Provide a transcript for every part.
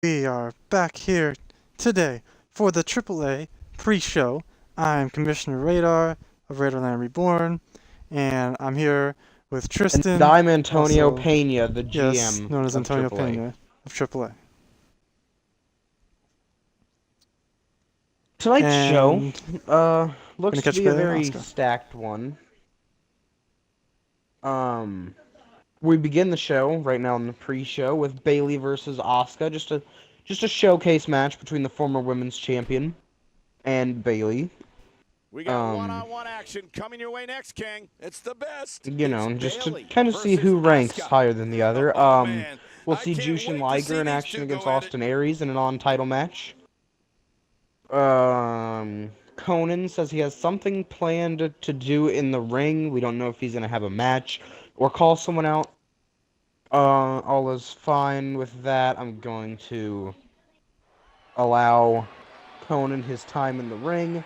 We are back here today for the AAA pre-show. I'm Commissioner Radar of Radarland Reborn, and I'm here with And Tristan, I'm Antonio also, Pena, the yes, GM known as of Antonio AAA. Pena of AAA. Tonight's show looks gonna to catch be a Bailey and very Oscar. stacked one. We begin the show right now in the pre-show with Bailey versus Asuka, just a showcase match between the former women's champion and Bailey. We got one-on-one action coming your way next, King. It's the best. You know, It's just to Bailey kind of see who ranks Asuka. higher than the other. Oh, man. We'll I see can't Jushin wait to see Liger in these action two against go at Austin Aries in a non-title match. Conan says he has something planned to do in the ring. We don't know if he's gonna have a match or call someone out. All is fine with that. I'm going to allow Conan his time in the ring.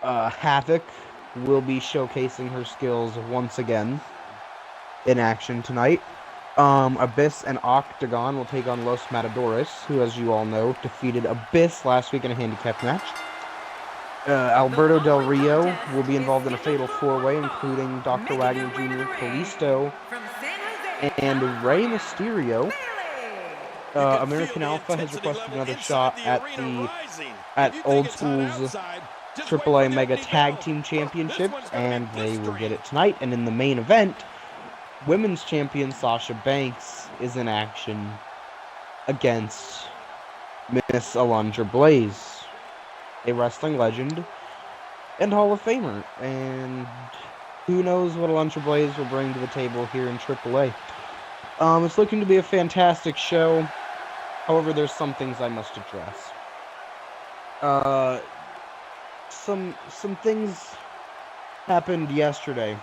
Havoc will be showcasing her skills once again in action tonight. Abyss and Octagon will take on Los Matadores, who, as you all know, defeated Abyss last week in a handicap match. Alberto Del Rio will be involved in a fatal four-way, including Dr. Wagner Jr., Kalisto, and Rey Mysterio. American Alpha has requested another shot at Old School's AAA Mega Tag Team Championship, and they will get it tonight. And in the main event, Women's Champion Sasha Banks is in action against Miss Alundra Blaze, a wrestling legend and Hall of Famer. And who knows what Alundra Blaze will bring to the table here in AAA. It's looking to be a fantastic show. However, there's some things I must address. Some things happened yesterday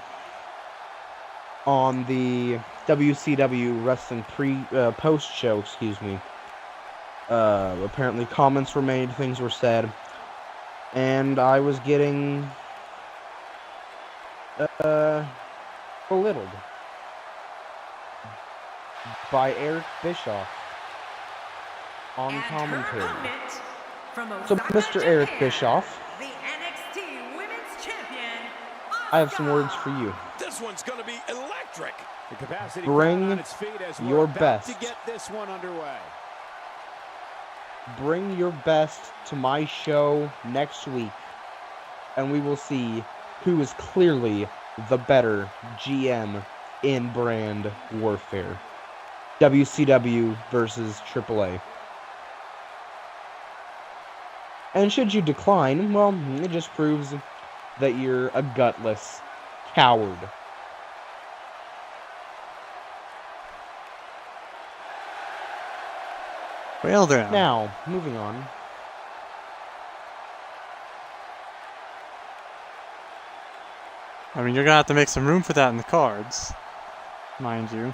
on the WCW Wrestling post show, excuse me. Apparently comments were made, things were said, and I was getting belittled by Eric Bischoff on commentary. So, Mr. Eric Bischoff, I have some words for you. This one's going to be electric. The capacity Bring on its feet as your we're about best. to get this one underway. Bring your best to my show next week, and we will see who is clearly the better GM in brand warfare. WCW versus AAA. And should you decline, well, it just proves that you're a gutless coward. Well then. Now, moving on. I mean, you're gonna have to make some room for that in the cards, mind you.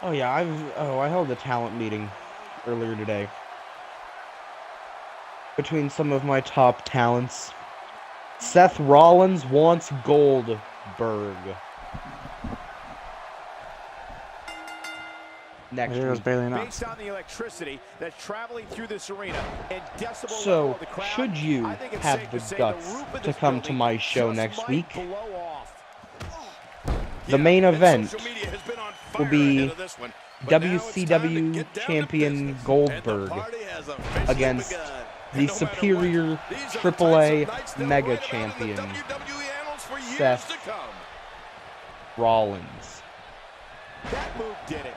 Oh yeah, I held a talent meeting earlier today between some of my top talents. Seth Rollins wants Goldberg. Next Here goes week. Bailey and Based Oscar. on the electricity that's traveling through this arena and decibel level So, of the crowd, should you I think it's have safe the to say guts the roof of to this come to building my show just next might week, blow off. the main and event social media has been on will fire be ahead of this one. But now it's time to WCW get down to champion business. Goldberg And the party has officially against begun. the And no matter superior what, these are the AAA types of nights they'll mega write about in the champion WWE annals for years Seth to come. Rollins. That move did it.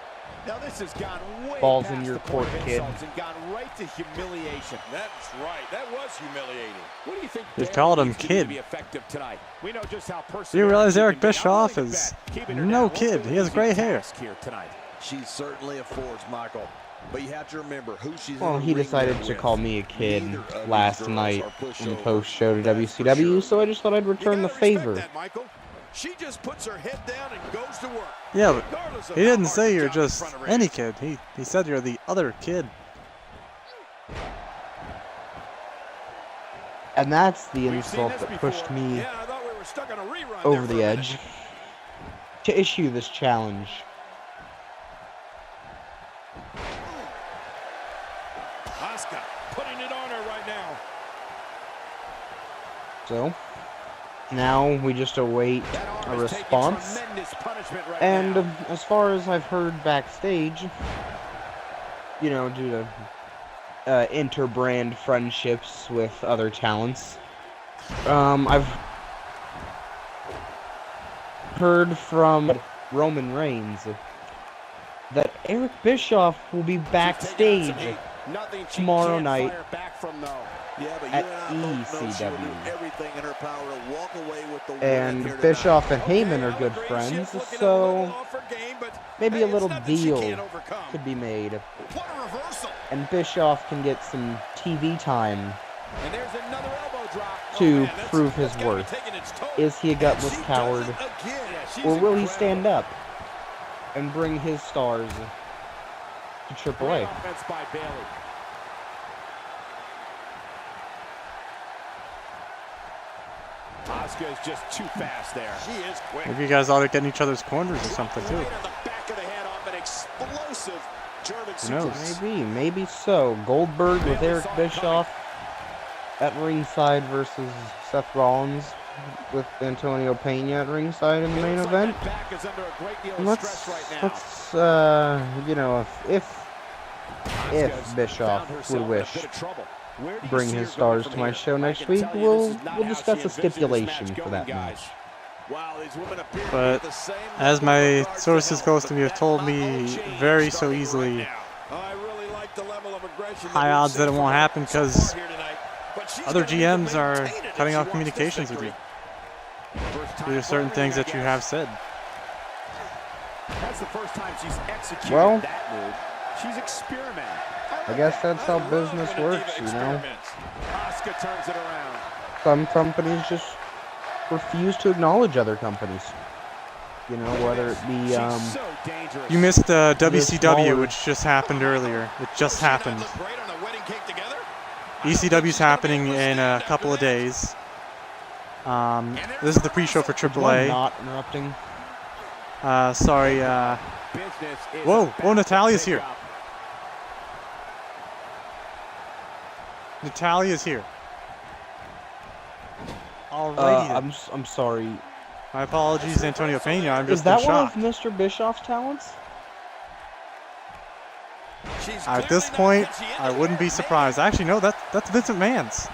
Now this has gone way Balls past in your the point court, of kid. insults and gone right to humiliation. That's right. That was humiliating. What do you think? Just Bailey called him needs to do kid. to be effective tonight? We know just how Do you realize perseverant Eric she can be. I'm Bischoff willing to is bet keeping her no down won't kid? be He has an gray easy hair. task here tonight. She's certainly a force, Michael. But you have to remember who she's Well, in the he ring decided there to with. call me a kid Neither of these last girls night are in the pushovers, post-show to that's for WCW, sure. so I just thought I'd return the You gotta respect favor. that, Michael. She just puts her head down and goes to work. Yeah, but Regardless of he how didn't hard say the you're job in just front of her any is. kid. He said you're the other kid. And that's the We've seen insult this that before. pushed me Yeah, I thought we were stuck on a rerun over there for the a edge minute. to issue this challenge. Asuka putting it on her right now. So, now we just await a response. And as far as I've heard backstage, you know, due to inter-brand friendships with other talents, I've heard from Roman Reigns that Eric Bischoff will be backstage tomorrow night at ECW. And Bischoff and Heyman are good friends, so maybe a little deal could be made. And Bischoff can get some TV time to prove his worth. Is he a gutless coward? Or will he stand up and bring his stars to AAA? Asuka is just too fast there. She is quick. Maybe you guys ought to get in each other's corners or something too. Who knows? Maybe so. Goldberg with Eric Bischoff at ringside versus Seth Rollins with Antonio Pena at ringside in the main event. And let's you know, if Bischoff would wish to bring his stars to my show next week, we'll discuss a stipulation for that match. But as my sources close to me have told me very so easily, high odds that it won't happen because other GMs are cutting off communications with you due to certain things that you have said. Well, I guess that's how business works, you know. Some companies just refuse to acknowledge other companies. You know, whether it be you missed WCW, which just happened earlier. It just happened. ECW's happening in a couple of days. This is the pre-show for AAA. Not interrupting. Sorry. Whoa, Natalia's here. Natalia's here. Alrighty. I'm sorry. My apologies, Antonio Pena. I'm just Is that one shocked. of Mr. Bischoff's talents? At this point, I wouldn't be surprised. Actually, no, that's Vincent Mann's.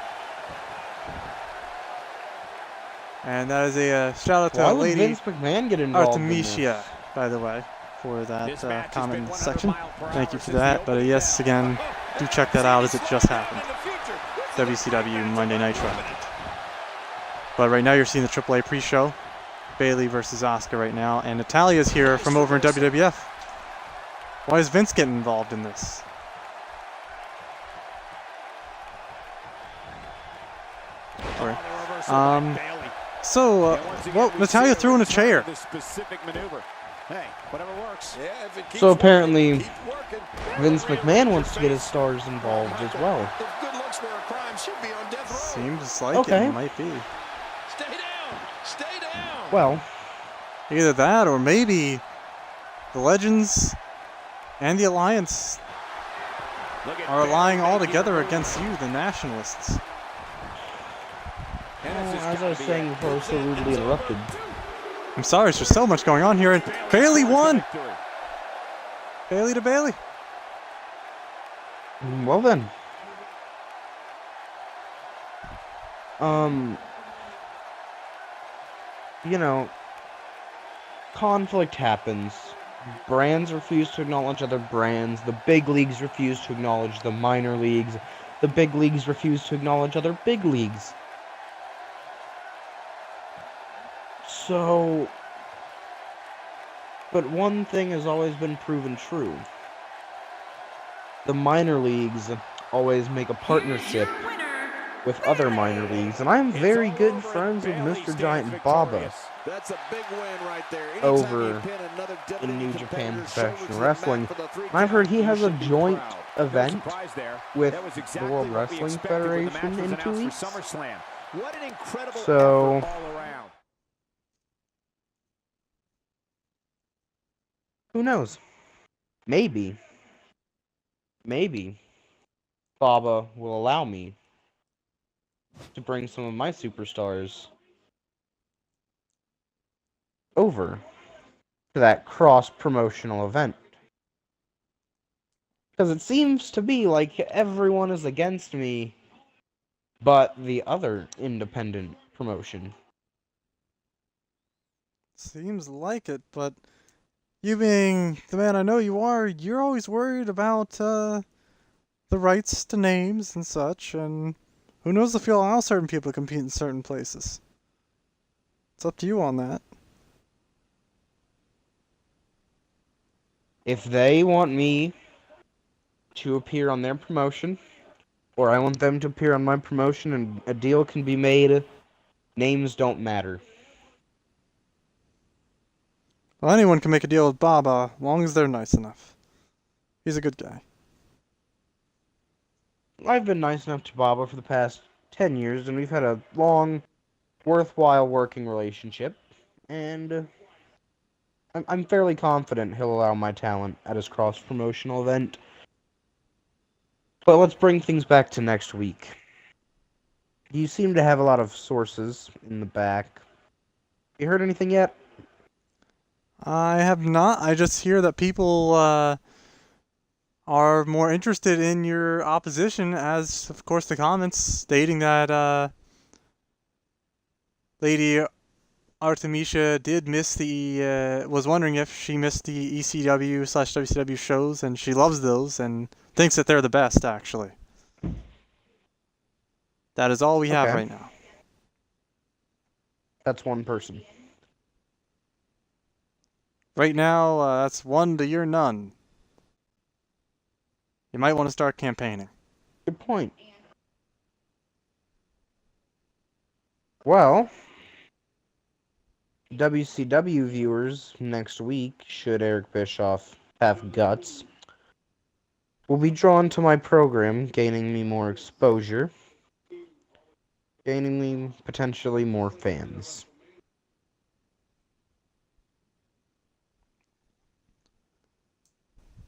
And that is a shout out to Why a would lady, Vince McMahon get involved in this? Artemisia, by the way, for that comment section. Thank you for that. But yes, again, do check that out as it just happened. WCW Monday Nitro. But right now you're seeing the AAA pre-show. Bayley versus Asuka right now. And Natalia's here from over in WWF. Why is Vince getting involved in this? Sorry. Well, Natalia threw in a chair. So apparently, Vince McMahon wants to get his stars involved as well. Seems like it might be. Well, either that or maybe the Legends and the Alliance are allying all together against you, the Nationalists. As I was saying before I was so rudely interrupted. I'm sorry, there's just so much going on here, and Bayley won! Bayley to Bayley. Well then. You know, conflict happens. Brands refuse to acknowledge other brands. The big leagues refuse to acknowledge the minor leagues. The big leagues refuse to acknowledge other big leagues. So, but one thing has always been proven true. The minor leagues always make a partnership with other minor leagues, and I'm very good friends with Mr. Giant Baba over in New Japan Professional Wrestling. And I've heard he has a joint event with the World Wrestling Federation in 2 weeks. So, who knows? Maybe. Baba will allow me to bring some of my superstars over to that cross-promotional event. Because it seems to be like everyone is against me but the other independent promotion. Seems like it, but you being the man I know you are, you're always worried about the rights to names and such, and who knows if you'll allow certain people to compete in certain places. It's up to you on that. If they want me to appear on their promotion, or I want them to appear on my promotion and a deal can be made, names don't matter. Well, anyone can make a deal with Baba, as long as they're nice enough. He's a good guy. I've been nice enough to Baba for the past 10 years, and we've had a long, worthwhile working relationship, and I'm fairly confident he'll allow my talent at his cross-promotional event. But let's bring things back to next week. You seem to have a lot of sources in the back. You heard anything yet? I have not. I just hear that people are more interested in your opposition, as, of course, the comments stating that Lady Artemisia did miss was wondering if she missed the ECW/WCW shows, and she loves those and thinks that they're the best, actually. That is all we have right now. That's one person. Right now, that's 1 to your none. You might want to start campaigning. Good point. Well, WCW viewers next week, should Eric Bischoff have guts, will be drawn to my program, gaining me more exposure, gaining me potentially more fans.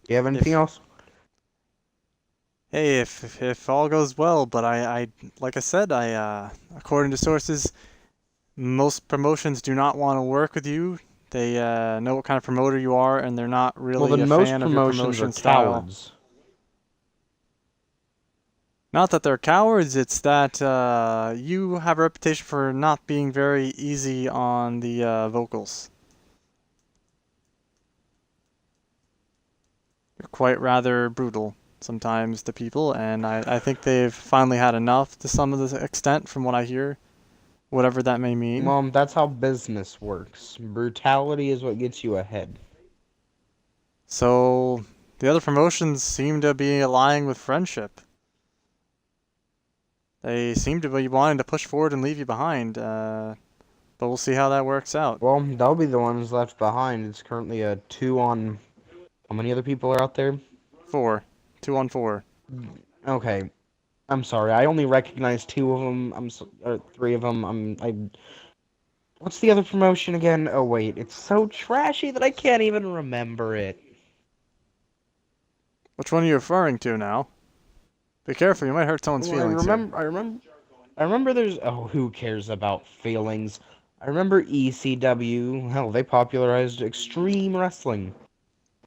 Do you have anything else? Hey, if all goes well, but I like I said, according to sources, most promotions do not want to work with you. They know what kind of promoter you are, and they're not really a fan of your promotion style. Cowards. Not that they're cowards, it's that you have a reputation for not being very easy on the vocals. You're quite rather brutal sometimes to people, and I think they've finally had enough to some of the extent from what I hear, whatever that may mean. Mom, that's how business works. Brutality is what gets you ahead. So the other promotions seem to be aligning with friendship. They seem to be wanting to push forward and leave you behind, but we'll see how that works out. Well, they'll be the ones left behind. It's currently a 2-on... How many other people are out there? 4. 2 on 4. Okay. I'm sorry. I only recognize 2 of them. Or 3 of them. What's the other promotion again? Oh, wait. It's so trashy that I can't even remember it. Which one are you referring to now? Be careful, you might hurt someone's feelings here. I remember there's... Oh, who cares about feelings? I remember ECW. Hell, they popularized extreme wrestling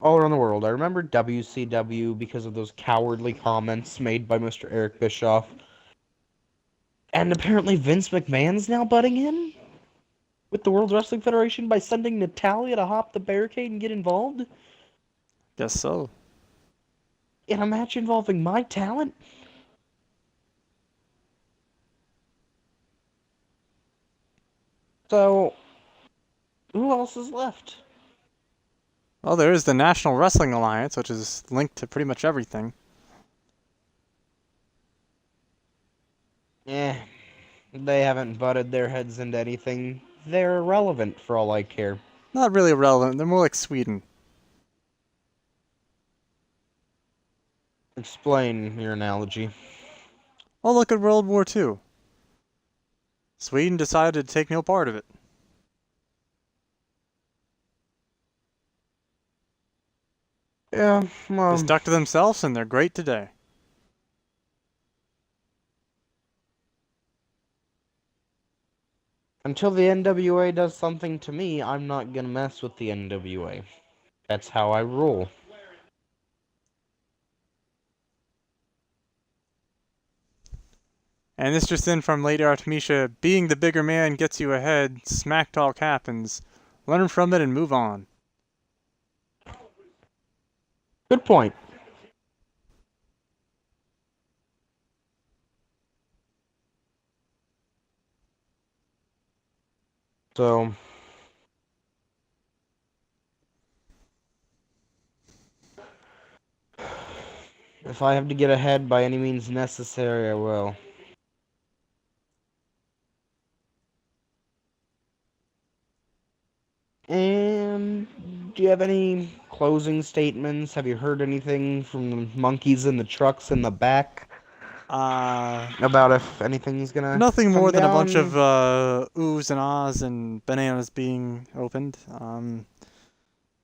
all around the world. I remember WCW because of those cowardly comments made by Mr. Eric Bischoff. And apparently Vince McMahon's now butting in with the World Wrestling Federation by sending Natalya to hop the barricade and get involved Guess so. in a match involving my talent. So, who else is left? Well, there is the National Wrestling Alliance, which is linked to pretty much everything. They haven't butted their heads into anything. They're irrelevant for all I care. Not really relevant, they're more like Sweden. Explain your analogy. Oh, look at World War II. Sweden decided to take no part of it. Yeah, well... They stuck to themselves, and they're great today. Until the NWA does something to me, I'm not gonna mess with the NWA. That's how I roll. And this just in from Lady Artemisia, being the bigger man gets you ahead, smack talk happens. Learn from it and move on. Good point. So, if I have to get ahead by any means necessary, I will. And do you have any closing statements? Have you heard anything from the monkeys in the trucks in the back about if anything's gonna Nothing come more than a bunch of down? oohs and ahs and bananas being opened.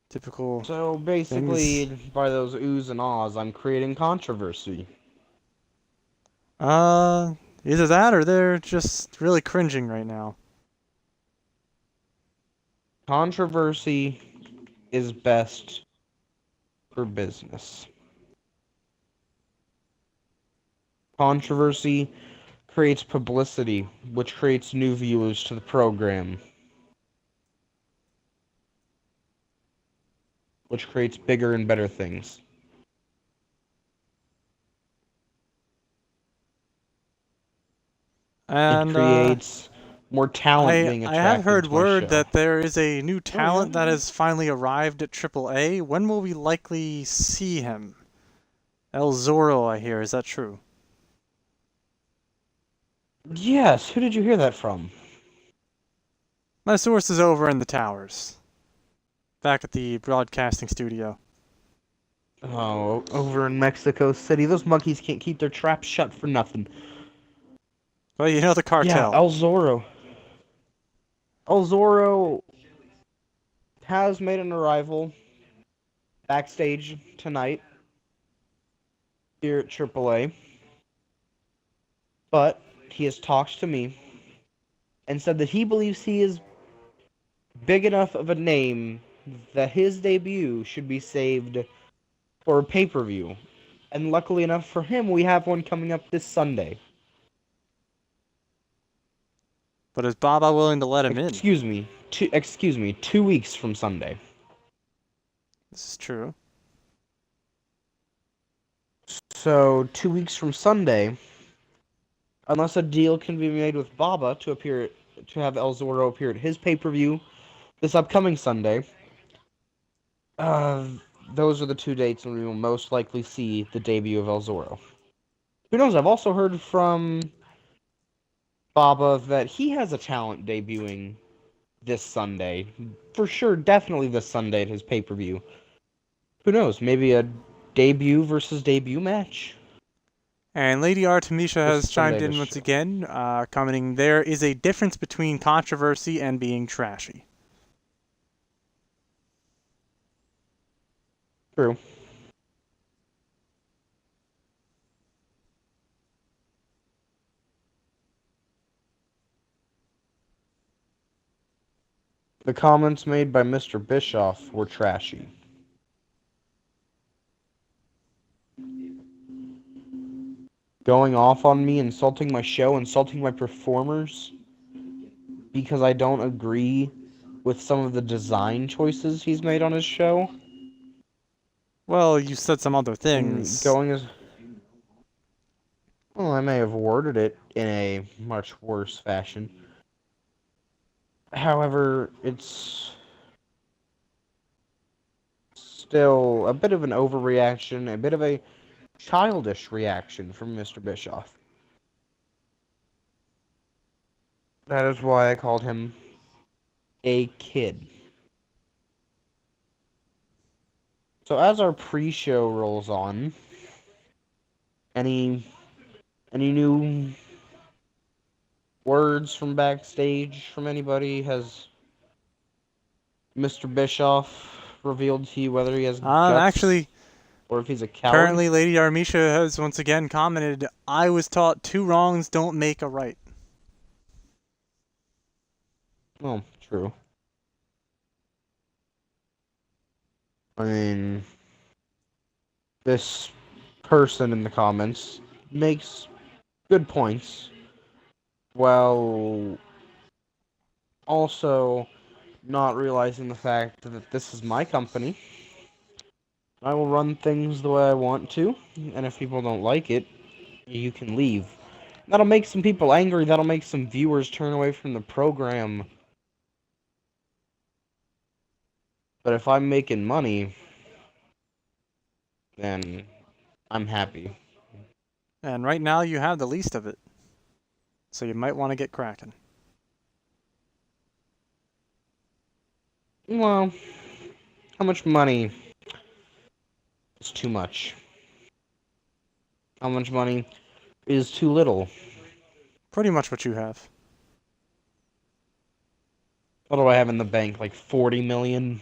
Typical So basically, things. by those oohs and ahs, I'm creating controversy. Either that or they're just really cringing right now. Controversy is best for business. Controversy creates publicity, which creates new viewers to the program, which creates bigger and better things. It And creates more talent being I have attracted heard to my word show. that there is a new talent yeah? that has finally arrived at AAA. When will we likely see him? El Zorro, I hear. Is that true? Yes, who did you hear that from? My source is over in the towers. Back at the broadcasting studio. Oh, over in Mexico City. Those monkeys can't keep their traps shut for nothing. Well, you know the Yeah, cartel. El Zorro. El Zorro has made an arrival backstage tonight here at AAA. But he has talked to me and said that he believes he is big enough of a name that his debut should be saved for a pay-per-view. And luckily enough for him, we have one coming up this Sunday. But is Baba willing to let him in? Excuse me, 2 weeks from Sunday. This is true. So 2 weeks from Sunday, unless a deal can be made with Baba to have El Zorro appear at his pay-per-view this upcoming Sunday, those are the 2 dates when we will most likely see the debut of El Zorro. Who knows? I've also heard from Baba that he has a talent debuting this Sunday. For sure, definitely this Sunday at his pay-per-view. Who knows? Maybe a debut versus debut match? And Lady Artemisia This has Sunday chimed in this once show. again, commenting, there is a difference between controversy and being trashy. True. The comments made by Mr. Bischoff were trashy. Going off on me, insulting my show, insulting my performers because I don't agree with some of the design choices he's made on his show. Well, you said some other And things. well, I may have worded it in a much worse fashion. However, it's still a bit of an overreaction, a bit of a childish reaction from Mr. Bischoff. That is why I called him a kid. So as our pre-show rolls on, any new words from backstage from anybody? Has Mr. Bischoff revealed to you whether he has guts Actually, or if he's a coward? currently Lady Artemisia has once again commented, I was taught 2 wrongs don't make a right. Oh, true. I mean, this person in the comments makes good points, while also not realizing the fact that this is my company. I will run things the way I want to, and if people don't like it, you can leave. That'll make some people angry, that'll make some viewers turn away from the program. But if I'm making money, then I'm happy. And right now you have the least of it. So you might want to get cracking. Well, how much money is too much? How much money is too little? Pretty much what you have. What do I have in the bank? Like 40 million?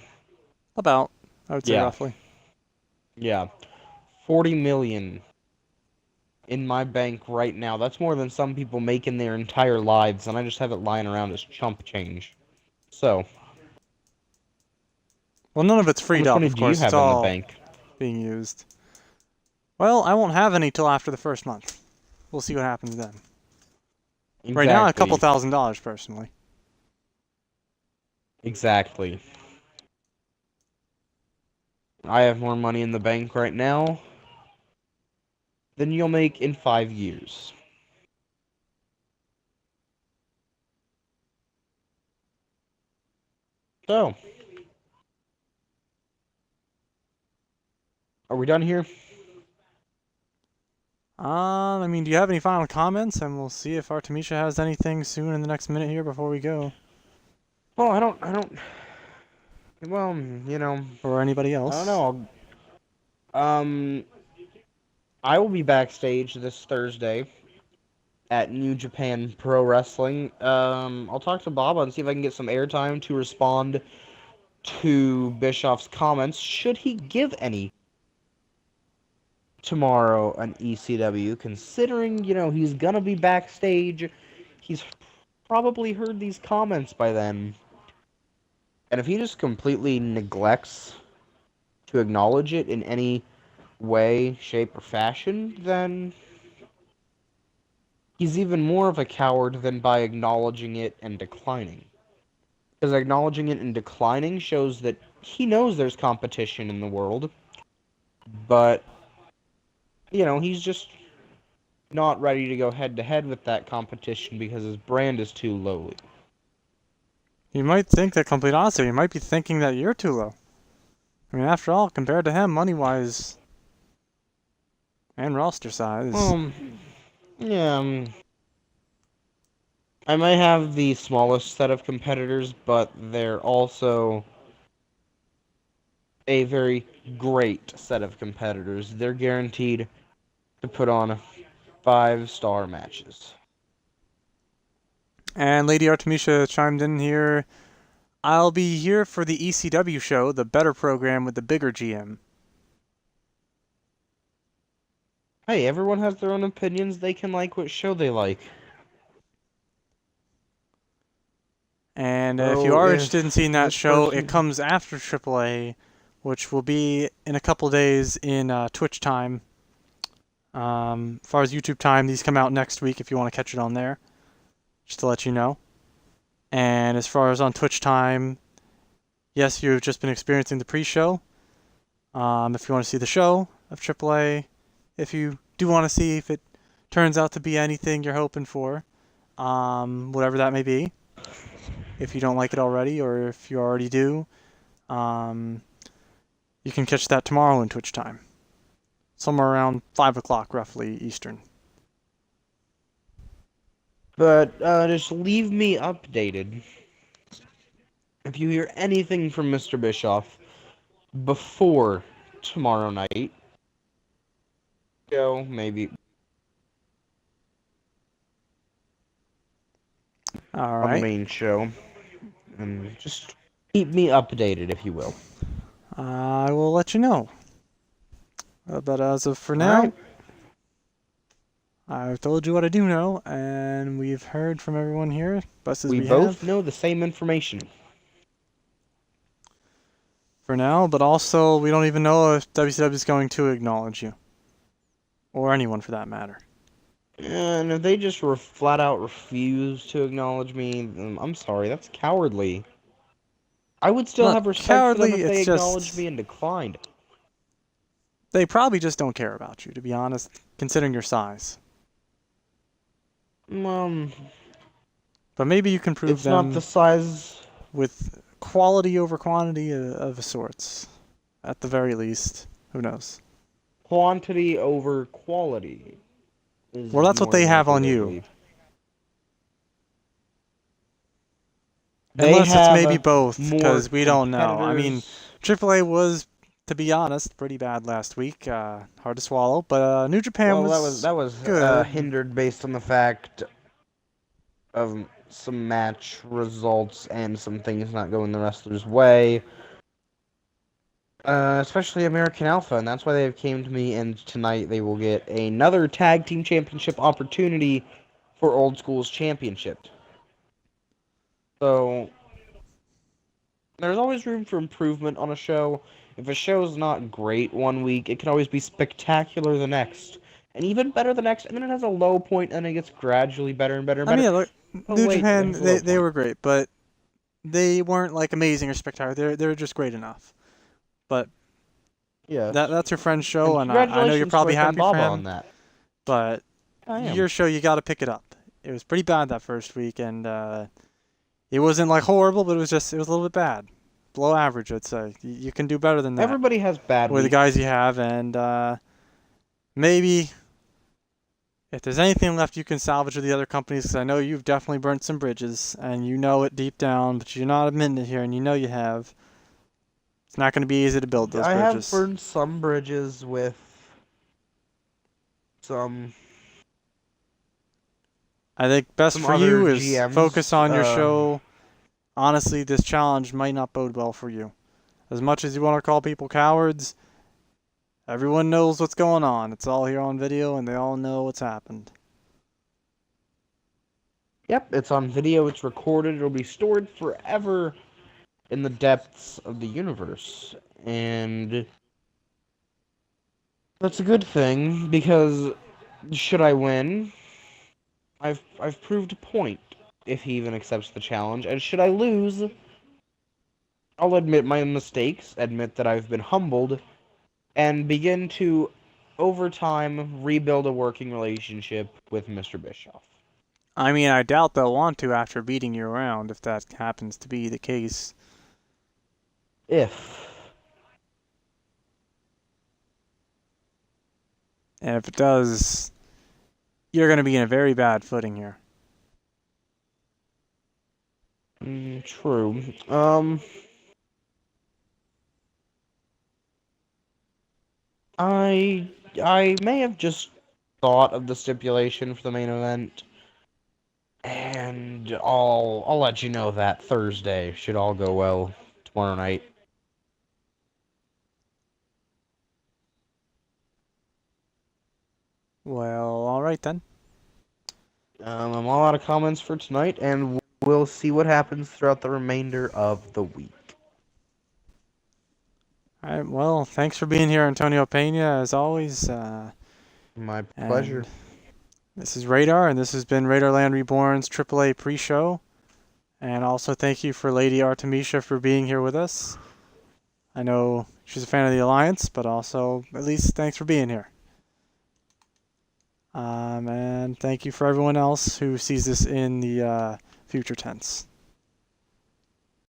About, I would say Yeah. roughly. Yeah. 40 million in my bank right now. That's more than some people make in their entire lives, and I just have it lying around as chump change. So, Well, none of it's how freed much up, money of do you course. It's have in the all bank? being used. Well, I won't have any till after the first month. We'll see what happens then. Exactly. Right now, a couple $1,000s, personally. Exactly. I have more money in the bank right now than you'll make in 5 years. So, are we done here? I mean, do you have any final comments? And we'll see if Artemisha has anything soon in the next minute here before we go. Well, I don't, well, you know, Or anybody else. I don't know. I will be backstage this Thursday at New Japan Pro Wrestling. I'll talk to Baba and see if I can get some airtime to respond to Bischoff's comments, should he give any tomorrow on ECW, considering, you know, he's gonna be backstage. He's probably heard these comments by then. And if he just completely neglects to acknowledge it in any way, shape, or fashion, then he's even more of a coward than by acknowledging it and declining. Because acknowledging it and declining shows that he knows there's competition in the world, but, you know, he's just not ready to go head-to-head with that competition because his brand is too lowly. You might think that, complete honesty, you might be thinking that you're too low. I mean, after all, compared to him, money-wise and roster size. Yeah, I might have the smallest set of competitors, but they're also a very great set of competitors. They're guaranteed to put on 5-star matches. And Lady Artemisha chimed in here. I'll be here for the ECW show, the better program with the bigger GM. Hey, everyone has their own opinions. They can like what show they like. And if you are interested in seeing that show, person... it comes after AAA, which will be in a couple days in Twitch time. As far as YouTube time, these come out next week if you want to catch it on there. Just to let you know. And as far as on Twitch time, yes, you've just been experiencing the pre-show. If you want to see the show of AAA, if you do want to see if it turns out to be anything you're hoping for, whatever that may be. If you don't like it already, or if you already do, you can catch that tomorrow in Twitch time. Somewhere around 5 o'clock, roughly, Eastern. But just leave me updated if you hear anything from Mr. Bischoff before tomorrow night. Go, maybe. All On the right. main show. And just keep me updated, if you will. I will let you know. But as of for now, I've told you what I do know, and we've heard from everyone here, best as We we both have know the same information. for now, but also we don't even know if WCW is going to acknowledge you. Or anyone for that matter. And if they just flat out refuse to acknowledge me, I'm sorry, that's cowardly. I would still Not have respect for them cowardly, if it's they just acknowledged me and declined. they probably just don't care about you, to be honest, considering your size. But maybe you can prove It's not them the size. with quality over quantity of sorts. At the very least. Who knows? Quantity over quality. Well, that's what they have on you. They Unless it's have maybe both, more because we don't know. I mean, competitors. AAA was, to be honest, pretty bad last week. Hard to swallow. But New Japan Well, was that was good. hindered based on the fact of some match results and some things not going the wrestler's way. Especially American Alpha, and that's why they came to me, and tonight they will get another Tag Team Championship opportunity for Old School's championship. So, there's always room for improvement on a show. If a show's not great one week, it can always be spectacular the next. And even better the next, and then it has a low point, and it gets gradually better and better and I better. mean, look, Oh, New wait, Japan, it has a low they point. were great, but they weren't like amazing or spectacular. They were just great enough. But Yes. that's your friend's show, and I know you're congratulations probably to my happy friend for Baba him. on that. But I am. your show, you got to pick it up. It was pretty bad that first week, and it wasn't like horrible, but it was a little bit bad, below average, I'd say. You can do better than that Everybody has bad with the weeks. guys you have, and maybe if there's anything left you can salvage with the other companies, because I know you've definitely burnt some bridges, and you know it deep down, but you're not admitting it here, and you know you have. It's not going to be easy to build those I bridges. have burned some bridges with some. I think best some for other you is GMs, focus on your show. Honestly, this challenge might not bode well for you. As much as you want to call people cowards, everyone knows what's going on. It's all here on video, and they all know what's happened. Yep, it's on video, it's recorded, it'll be stored forever in the depths of the universe. And that's a good thing, because should I win, I've proved a point, if he even accepts the challenge. And should I lose, I'll admit my mistakes, admit that I've been humbled, and begin to, over time, rebuild a working relationship with Mr. Bischoff. I mean, I doubt they'll want to after beating you around, if that happens to be the case. If. And if it does, you're going to be in a very bad footing here. True. I may have just thought of the stipulation for the main event, and I'll let you know that Thursday. Should all go well tomorrow night. Well, alright then. I'm all out of comments for tonight, and we'll see what happens throughout the remainder of the week. Alright, well, thanks for being here, Antonio Pena, as always. My pleasure. This is Radar, and this has been Radarland Reborn's AAA pre-show. And also thank you for Lady Artemisia for being here with us. I know she's a fan of the Alliance, but also, at least, thanks for being here. And thank you for everyone else who sees this in the future tense.